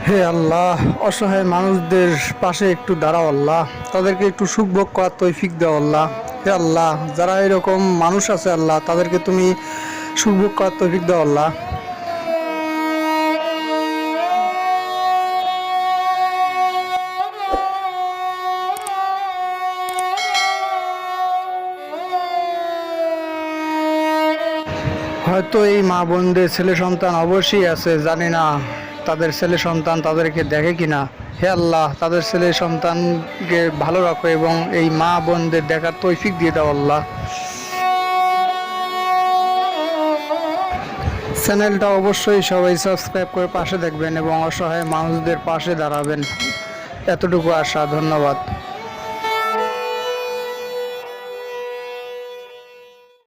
হে আল্লাহ, অসহায় মানুষদের পাশে একটু দাঁড়াও আল্লাহ, তাদেরকে একটু সুখ ভোগ করার তৌফিক দাও আল্লাহ। হে আল্লাহ, যারা এরকম মানুষ আছে আল্লাহ, তাদেরকে তুমি সুখ ভোগ করার তৌফিক দাও আল্লাহ। হয়তো এই মা বোনদের ছেলে সন্তান অবশ্যই আছে, জানি না তাদের ছেলে সন্তান তাদেরকে দেখে কিনা। হে আল্লাহ, তাদের ছেলে সন্তানকে ভালো রাখো এবং এই মা বোনদের দেখার তৌফিক দিয়ে দাও আল্লাহ। চ্যানেলটা অবশ্যই সবাই সাবস্ক্রাইব করে পাশে দেখবেন এবং অসহায় মানুষদের পাশে দাঁড়াবেন, এতটুকু আশা। ধন্যবাদ।